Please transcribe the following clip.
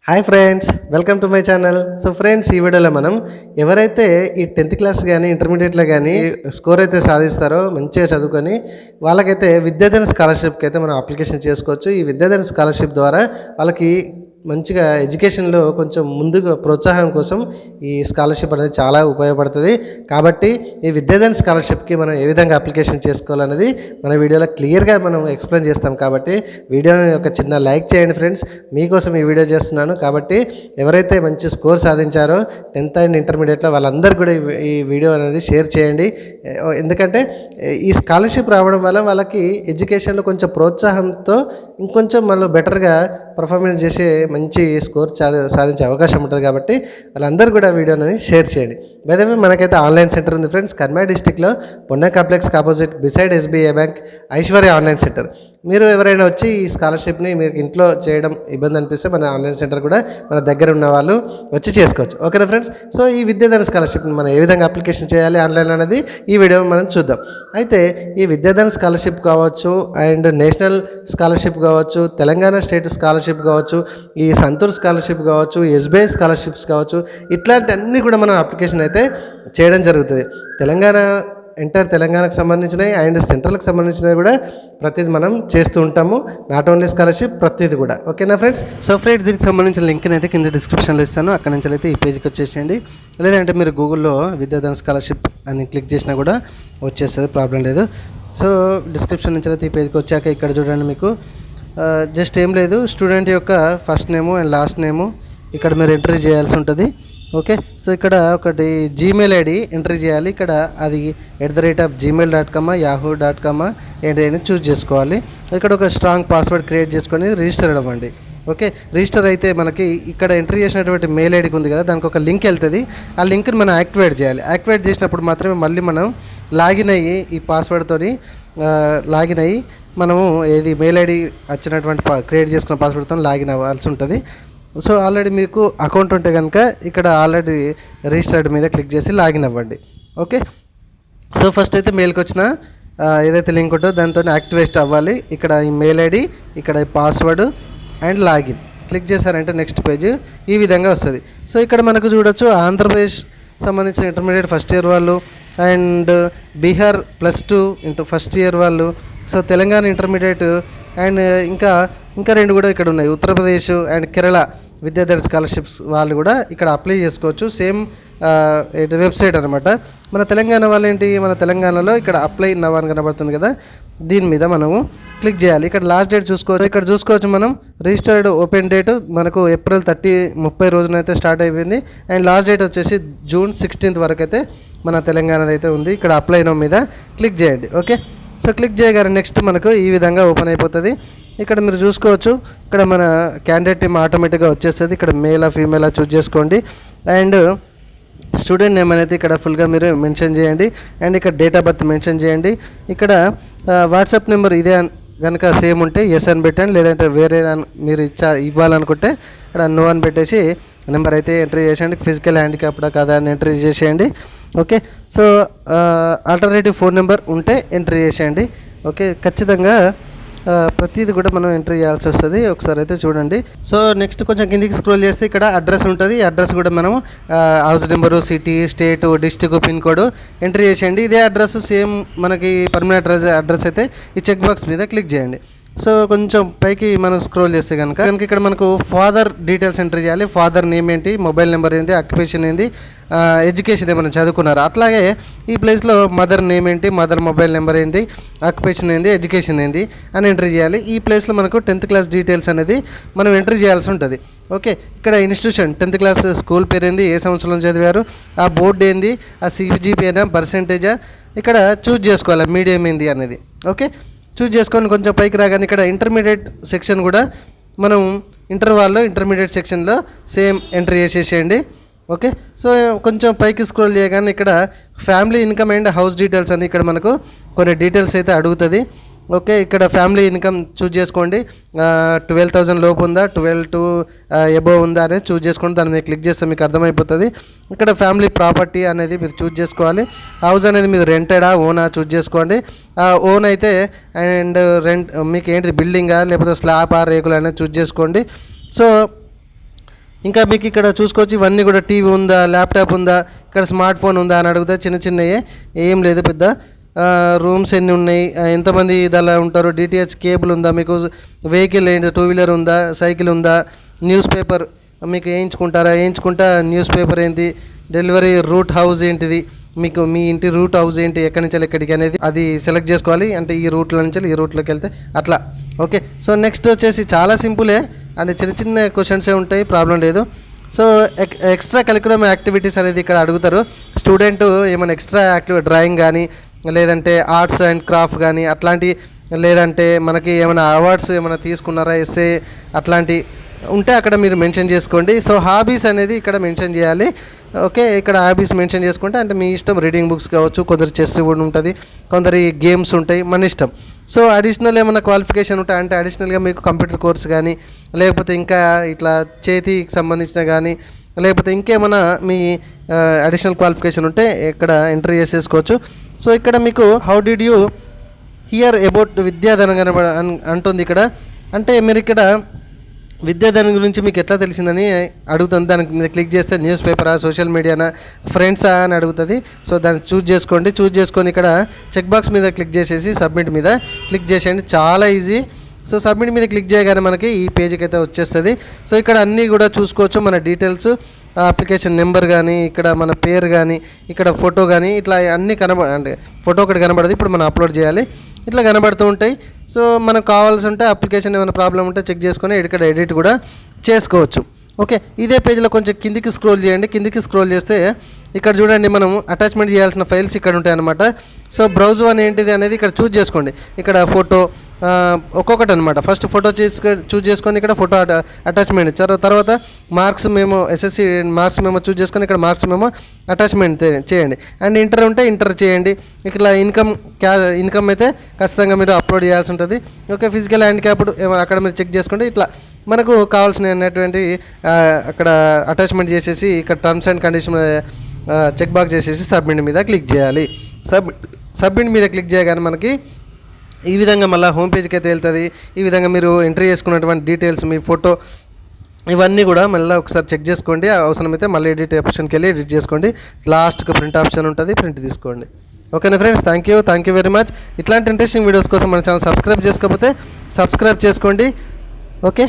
Hi friends, welcome to my channel. So friends, ఈ వీడియోలో మనం ఎవరైతే ఈ 10th క్లాస్ కానీ ఇంటర్మీడియట్లో కానీ స్కోర్ అయితే సాధిస్తారో మంచిగా చదువుకొని వాళ్ళకైతే విద్యాధన స్కాలర్షిప్కి అయితే మనం అప్లికేషన్ చేసుకోవచ్చు. ఈ విద్యాధన స్కాలర్షిప్ ద్వారా వాళ్ళకి మంచిగా ఎడ్యుకేషన్లో కొంచెం ముందుగా ప్రోత్సాహం కోసం ఈ స్కాలర్షిప్ అనేది చాలా ఉపయోగపడుతుంది. కాబట్టి ఈ విద్యాధన స్కాలర్షిప్కి మనం ఏ విధంగా అప్లికేషన్ చేసుకోవాలనేది మన వీడియోలో క్లియర్గా మనం ఎక్స్ప్లెయిన్ చేస్తాం. కాబట్టి వీడియోని ఒక చిన్న లైక్ చేయండి ఫ్రెండ్స్, మీకోసం ఈ వీడియో చేస్తున్నాను. కాబట్టి ఎవరైతే మంచి స్కోర్ సాధించారో 10th అండ్ ఇంటర్మీడియట్లో వాళ్ళందరూ కూడా ఈ వీడియో అనేది షేర్ చేయండి. ఎందుకంటే ఈ స్కాలర్షిప్ రావడం వల్ల వాళ్ళకి ఎడ్యుకేషన్లో కొంచెం ప్రోత్సాహంతో ఇంకొంచెం మనం బెటర్గా పర్ఫార్మెన్స్ చేసే మంచి స్కోర్ సాధించే అవకాశం ఉంటుంది. కాబట్టి వాళ్ళందరూ కూడా వీడియోని షేర్ చేయండి. బైదవే మనకైతే ఆన్లైన్ సెంటర్ ఉంది ఫ్రెండ్స్, కర్మా డిస్టిక్లో పొన్నా కాంప్లెక్స్కి opposite beside SBI bank Aishwarya online centre. మీరు ఎవరైనా వచ్చి ఈ స్కాలర్షిప్ని మీరు ఇంట్లో చేయడం ఇబ్బంది అనిపిస్తే మన ఆన్లైన్ సెంటర్ కూడా మన దగ్గర ఉన్న వాళ్ళు వచ్చి చేసుకోవచ్చు. ఓకేనా ఫ్రెండ్స్? సో ఈ విద్యాధన స్కాలర్షిప్ని మనం ఏ విధంగా అప్లికేషన్ చేయాలి ఆన్లైన్ అనేది ఈ వీడియో మనం చూద్దాం. అయితే ఈ విద్యాధన స్కాలర్షిప్ కావచ్చు, అండ్ నేషనల్ స్కాలర్షిప్ కావచ్చు, తెలంగాణ స్టేట్ స్కాలర్షిప్ కావచ్చు, ఈ సంతూర్ స్కాలర్షిప్ కావచ్చు, ఎస్బీఐ స్కాలర్షిప్స్ కావచ్చు, ఇట్లాంటి అన్నీ కూడా మనం అప్లికేషన్ అయితే చేయడం జరుగుతుంది. తెలంగాణకు సంబంధించినవి అండ్ సెంట్రల్కి సంబంధించినవి కూడా ప్రతిదీ మనం చేస్తూ ఉంటాము. నాట్ ఓన్లీ స్కాలర్షిప్, ప్రతిదీ కూడా. ఓకేనా ఫ్రెండ్స్? సో ఫ్రెండ్స్, దీనికి సంబంధించిన లింక్ని అయితే కింద డిస్క్రిప్షన్లో ఇస్తాను. అక్కడ నుంచి అయితే ఈ పేజ్కి వచ్చేసేయండి. లేదంటే మీరు గూగుల్లో విద్యాధన స్కాలర్షిప్ అని క్లిక్ చేసినా కూడా వచ్చేస్తుంది, ప్రాబ్లం లేదు. సో డిస్క్రిప్షన్ నుంచి అయితే ఈ పేజ్కి వచ్చాక ఇక్కడ చూడండి, మీకు జస్ట్ ఏం లేదు, స్టూడెంట్ యొక్క ఫస్ట్ నేము అండ్ లాస్ట్ నేము ఇక్కడ మీరు ఎంట్రీ చేయాల్సి ఉంటుంది. ఓకే, సో ఇక్కడ ఒకటి జీమెయిల్ ఐడి ఎంట్రీ చేయాలి. ఇక్కడ అది @gmail.com yahoo.com ఏంటి అని చూస్ చేసుకోవాలి. ఇక్కడ ఒక స్ట్రాంగ్ పాస్వర్డ్ క్రియేట్ చేసుకొని రిజిస్టర్ అవ్వండి. ఓకే, రిజిస్టర్ అయితే మనకి ఇక్కడ ఎంట్రీ చేసినటువంటి మెయిల్ ఐడికి ఉంది కదా, దానికి ఒక లింక్ వెళ్తుంది. ఆ లింక్ని మనం యాక్టివేట్ చేయాలి. యాక్టివేట్ చేసినప్పుడు మాత్రమే మళ్ళీ మనం లాగిన్ అయ్యి ఈ పాస్వర్డ్తోని లాగిన్ అయ్యి మనము ఏది మెయిల్ ఐడి వచ్చినటువంటి క్రియేట్ చేసుకున్న పాస్వర్డ్తో లాగిన్ అవ్వాల్సి ఉంటుంది. సో ఆల్రెడీ మీకు అకౌంట్ ఉంటే కనుక ఇక్కడ ఆల్రెడీ రిజిస్టర్డ్ మీద క్లిక్ చేసి లాగిన్ అవ్వండి. ఓకే, సో ఫస్ట్ అయితే మెయిల్కి వచ్చిన ఏదైతే లింక్ ఉంటుందో దాంతో యాక్టివేట్ అవ్వాలి. ఇక్కడ ఈ మెయిల్ ఐడి, ఇక్కడ ఈ పాస్వర్డ్ అండ్ లాగిన్ క్లిక్ చేశారంటే నెక్స్ట్ పేజ్ ఈ విధంగా వస్తుంది. సో ఇక్కడ మనకు చూడొచ్చు, ఆంధ్రప్రదేశ్ సంబంధించిన ఇంటర్మీడియట్ ఫస్ట్ ఇయర్ వాళ్ళు అండ్ బీహార్ +2 ఫస్ట్ ఇయర్ వాళ్ళు, సో తెలంగాణ ఇంటర్మీడియట్ అండ్ ఇంకా రెండు కూడా ఇక్కడ ఉన్నాయి, ఉత్తరప్రదేశ్ అండ్ కేరళ విద్యాధన స్కాలర్షిప్స్ వాళ్ళు కూడా ఇక్కడ అప్లై చేసుకోవచ్చు. సేమ్ వెబ్సైట్ అనమాట. మన తెలంగాణ వాళ్ళు ఏంటి, మన తెలంగాణలో ఇక్కడ అప్లై నవ్ అని కనబడుతుంది కదా, దీని మీద మనము క్లిక్ చేయాలి. ఇక్కడ లాస్ట్ డేట్ చూసుకోవచ్చు. ఇక్కడ చూసుకోవచ్చు మనం రిజిస్టర్డ్ ఓపెన్ డేట్ మనకు ఏప్రిల్ 30 రోజున అయితే స్టార్ట్ అయిపోయింది. అండ్ లాస్ట్ డేట్ వచ్చేసి జూన్ 16 వరకు అయితే మన తెలంగాణది అయితే ఉంది. ఇక్కడ అప్లై నవ్ మీద క్లిక్ చేయండి. ఓకే, సో క్లిక్ చేయగానే నెక్స్ట్ మనకు ఈ విధంగా ఓపెన్ అయిపోతుంది. ఇక్కడ మీరు చూసుకోవచ్చు, ఇక్కడ మన క్యాండిడేట్ టీమ్ ఆటోమేటిక్గా వచ్చేస్తుంది. ఇక్కడ మేలా ఫీమేలా చూస్ చేసుకోండి. అండ్ స్టూడెంట్ నేమ్ అనేది ఇక్కడ ఫుల్గా మీరు మెన్షన్ చేయండి. అండ్ ఇక్కడ డేట్ ఆఫ్ బర్త్ మెన్షన్ చేయండి. ఇక్కడ వాట్సాప్ నెంబర్ ఇదే కనుక సేమ్ ఉంటే ఎస్ అని పెట్టండి, లేదంటే వేరే మీరు ఇవ్వాలనుకుంటే ఇక్కడ నో అని పెట్టేసి నెంబర్ అయితే ఎంట్రీ చేసేయండి. ఫిజికల్ హ్యాండిక్యాప్డా కదా అని ఎంట్రీ చేసేయండి. Okay, so alternative phone number ఉంటే ఎంట్రీ చేసేయండి. ఓకే, ఖచ్చితంగా ప్రతిదీ కూడా మనం ఎంట్రీ చేయాల్సి వస్తుంది. ఒకసారి అయితే చూడండి. సో నెక్స్ట్ కొంచెం కిందికి స్క్రోల్ చేస్తే ఇక్కడ అడ్రస్ ఉంటుంది. అడ్రస్ కూడా మనం house number, city, state, district, pin code entry చేసేయండి. ఇదే అడ్రస్ సేమ్ మనకి పర్మనెంట్ అడ్రస్ అయితే ఈ చెక్ బాక్స్ మీద క్లిక్ చేయండి. సో కొంచెం పైకి మనం స్క్రోల్ చేస్తే కనుక ఇక్కడ మనకు ఫాదర్ డీటెయిల్స్ ఎంట్రీ చేయాలి. ఫాదర్ నేమ్ ఏంటి, మొబైల్ నెంబర్ ఏంటి, ఆక్యుపేషన్ ఏంటి, ఎడ్యుకేషన్ ఏమైనా చదువుకున్నారు. అట్లాగే ఈ ప్లేస్లో మదర్ నేమ్ ఏంటి, మదర్ మొబైల్ నెంబర్ ఏంటి, ఆక్యుపేషన్ ఏంటి, ఎడ్యుకేషన్ ఏంటి అని ఎంట్రీ చేయాలి. ఈ ప్లేస్లో మనకు 10th క్లాస్ డీటెయిల్స్ అనేది మనం ఎంట్రీ చేయాల్సి ఉంటుంది. ఓకే, ఇక్కడ ఇన్స్టిట్యూషన్ 10th క్లాస్ స్కూల్ పేరు ఏంది, ఏ సంవత్సరంలో చదివారు, ఆ బోర్డు ఏంది, ఆ CGPA పర్సెంటేజా ఇక్కడ చూజ్ చేసుకోవాలి, మీడియం ఏంది అనేది. ఓకే, చూజ్ చేసుకొని కొంచెం పైకి రాగానే ఇక్కడ ఇంటర్మీడియట్ సెక్షన్ కూడా మనం ఇంటర్మీడియట్ సెక్షన్లో సేమ్ ఎంట్రీ చేసేసేయండి. ఓకే, సో కొంచెం పైకి స్క్రోల్ చేయగానే ఇక్కడ family income and house details అని ఇక్కడ మనకు కొన్ని డీటెయిల్స్ అయితే అడుగుతుంది. ఓకే, ఇక్కడ ఫ్యామిలీ ఇన్కమ్ చూజ్ చేసుకోండి. 12,000 లోపు ఉందా, 12 to అబోవ్ ఉందా అనేది చూజ్ చేసుకోండి. దాని మీద క్లిక్ చేస్తే మీకు అర్థమైపోతుంది. ఇక్కడ ఫ్యామిలీ ప్రాపర్టీ అనేది మీరు చూజ్ చేసుకోవాలి. హౌస్ అనేది మీరు రెంటెడా, ఓనా చూజ్ చేసుకోండి. ఓన్ అయితే అండ్ రెంట్ మీకు ఏంటి, బిల్డింగా లేకపోతే స్లాబ్ రేకులు అనేది చూజ్ చేసుకోండి. సో ఇంకా మీకు ఇక్కడ చూసుకోవచ్చు ఇవన్నీ కూడా టీవీ ఉందా, ల్యాప్టాప్ ఉందా, ఇక్కడ స్మార్ట్ ఫోన్ ఉందా అని అడుగుతా. చిన్న చిన్నయే, ఏం లేదు పెద్ద. రూమ్స్ ఎన్ని ఉన్నాయి, ఎంతమంది ఇదలా ఉంటారు, డిటిహెచ్ కేబుల్ ఉందా, మీకు వెహికల్ ఏంటి, 2 వీలర్ ఉందా, సైకిల్ ఉందా, న్యూస్ పేపర్ మీకు వేయించుకుంటా న్యూస్ పేపర్ ఏంటి, డెలివరీ రూట్ హౌస్ ఏంటిది, మీకు మీ ఇంటి రూట్ హౌస్ ఏంటి, ఎక్కడి నుంచి ఎక్కడికి అనేది అది సెలెక్ట్ చేసుకోవాలి. అంటే ఈ రూట్లో నుంచి ఈ రూట్లోకి వెళ్తే అట్లా. ఓకే, సో నెక్స్ట్ వచ్చేసి చాలా సింపులే, అంటే చిన్న చిన్న క్వశ్చన్సే ఉంటాయి, ప్రాబ్లం లేదు. సో ఎక్స్ట్రా కరికులం యాక్టివిటీస్ అనేది ఇక్కడ అడుగుతారు. స్టూడెంట్ ఏమైనా ఎక్స్ట్రా డ్రాయింగ్ కానీ, లేదంటే ఆర్ట్స్ అండ్ క్రాఫ్ట్ కానీ అట్లాంటి, లేదంటే మనకి ఏమైనా అవార్డ్స్ ఏమైనా తీసుకున్నారా, ఎస్ఏ అట్లాంటి ఉంటే అక్కడ మీరు మెన్షన్ చేసుకోండి. సో హాబీస్ అనేది ఇక్కడ మెన్షన్ చేయాలి. ఓకే, ఇక్కడ హాబీస్ మెన్షన్ చేసుకుంటే అంటే మీ ఇష్టం, రీడింగ్ బుక్స్ కావచ్చు, కొందరు చెస్ కూడా ఉంటుంది, కొందరు గేమ్స్ ఉంటాయి, మన ఇష్టం. సో అడిషనల్ ఏమైనా క్వాలిఫికేషన్ ఉంటాయి అంటే అడిషనల్గా మీకు కంప్యూటర్ కోర్స్ కానీ, లేకపోతే ఇంకా ఇట్లా చేతికి సంబంధించిన కానీ, లేకపోతే ఇంకేమైనా మీ అడిషనల్ క్వాలిఫికేషన్ ఉంటే ఇక్కడ ఎంట్రీ చేసేసుకోవచ్చు. సో ఇక్కడ మీకు how did you hear about Vidyadhanam అంటుంది ఇక్కడ. అంటే మీరు ఇక్కడ విద్యాధనం గురించి మీకు ఎట్లా తెలిసిందని అడుగుతుంది. దానికి మీద క్లిక్ చేస్తే న్యూస్ పేపరా, సోషల్ మీడియానా, ఫ్రెండ్సా అని అడుగుతుంది. సో దాన్ని చూజ్ చేసుకొని ఇక్కడ చెక్ బాక్స్ మీద క్లిక్ చేసేసి సబ్మిట్ మీద క్లిక్ చేసేయండి. చాలా ఈజీ. సో సబ్మిట్ మీద క్లిక్ చేయగానే మనకి ఈ పేజ్కి అయితే వచ్చేస్తుంది. సో ఇక్కడ అన్నీ కూడా చూసుకోవచ్చు, మన డీటెయిల్స్, అప్లికేషన్ నెంబర్ కానీ, ఇక్కడ మన పేరు కానీ, ఇక్కడ ఫోటో కానీ, ఇట్లా అన్నీ అంటే ఫోటో ఒకటి కనబడదు, ఇప్పుడు మనం అప్లోడ్ చేయాలి, ఇట్లా కనబడుతూ ఉంటాయి. సో మనకు కావాల్సి ఉంటే అప్లికేషన్ ఏమైనా ప్రాబ్లం ఉంటే చెక్ చేసుకొని ఇక్కడ ఎడిట్ కూడా చేసుకోవచ్చు. ఓకే, ఇదే పేజ్లో కొంచెం కిందికి స్క్రోల్ చేయండి. కిందికి స్క్రోల్ చేస్తే ఇక్కడ చూడండి, మనం అటాచ్మెంట్ చేయాల్సిన ఫైల్స్ ఇక్కడ ఉంటాయి అన్నమాట. సో బ్రౌజ్ వన్ ఏంటిది అనేది ఇక్కడ చూజ్ చేసుకోండి. ఇక్కడ ఫోటో ఒక్కొక్కటి అనమాట. ఫస్ట్ ఫోటో చూజ్ చేసుకొని ఇక్కడ ఫోటో అటాచ్మెంట్ ఇచ్చారు. తర్వాత మార్క్స్ మేము ఎస్ఎస్సి మార్క్స్ మేము చూజ్ చేసుకొని ఇక్కడ మార్క్స్ మేము అటాచ్మెంట్ చేయండి. అండ్ ఇంటర్ ఉంటే ఇంటర్ చేయండి. ఇక్కడ ఇన్కమ్ అయితే ఖచ్చితంగా మీరు అప్లోడ్ చేయాల్సి ఉంటుంది. ఓకే, ఫిజికల్ హ్యాండిక్యాప్డ్ అక్కడ మీరు చెక్ చేసుకోండి. ఇట్లా మనకు కావాల్సినటువంటి అక్కడ అటాచ్మెంట్ చేసేసి ఇక్కడ terms and condition check box చేసేసి సబ్మిట్ మీద క్లిక్ చేయాలి. సబ్మిట్ మీద క్లిక్ చేయగానే మనకి ఈ విధంగా మళ్ళీ హోమ్ పేజ్కి అయితే వెళ్తుంది. ఈ విధంగా మీరు ఎంట్రీ చేసుకున్నటువంటి డీటెయిల్స్, మీ ఫోటో, ఇవన్నీ కూడా మళ్ళీ ఒకసారి చెక్ చేసుకోండి. అవసరమైతే మళ్ళీ ఎడిట్ ఆప్షన్కి వెళ్ళి ఎడిట్ చేసుకోండి. లాస్ట్కి ప్రింట్ ఆప్షన్ ఉంటుంది, ప్రింట్ తీసుకోండి. ఓకేనా friends, thank you very much. ఇట్లాంటి ఇంట్రెస్టింగ్ వీడియోస్ కోసం మన ఛానల్ సబ్స్క్రైబ్ చేసుకోకపోతే సబ్స్క్రైబ్ చేసుకోండి. ఓకే.